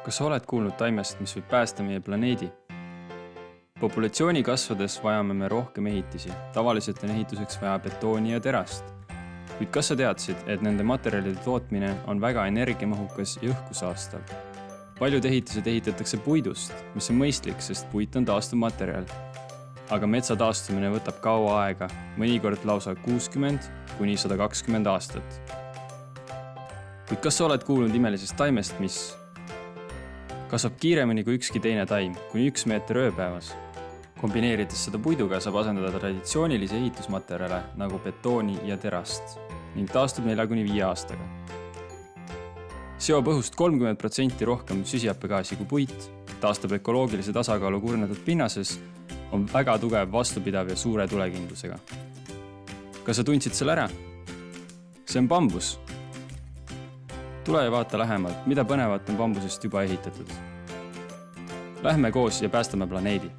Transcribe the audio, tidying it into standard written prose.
Kas sa oled kuulnud taimest, mis võib päästa meie planeedi? Populatsiooni kasvades vajame me rohkem ehitisi. Tavaliselt on ehituseks vaja betooni ja terast. Kuid kas sa teadsid, et nende materjalide tootmine on väga energiamahukas ja õhku saastav? Paljud ehitised ehitatakse puidust, mis on mõistlik, sest puit on taastuv materjal. Aga metsa taastumine võtab kaua aega, mõnikord lausa 60 kuni 120 aastat. Kuid kas sa oled kuulnud imelisest taimest, mis kasvab kiiremini kui ükski teine taim, kuni 1 meeter ööpäevas? Kombineerides seda puiduga saab asendada traditsioonilisi ehitusmaterjale nagu betooni ja terast ning taastub 4–5 aastaga. Seob õhust 30% rohkem süsihappegaasi kui puit, taastab ökoloogilise tasakaalu kurnatud pinnases, on väga tugev, vastupidav ja suure tulekindlusega. Kas sa tundsid selle ära? See on bambus. Tule ja vaata lähemalt, mida põnevat on bambusest juba ehitatud. Lähme koos ja päästame planeedi.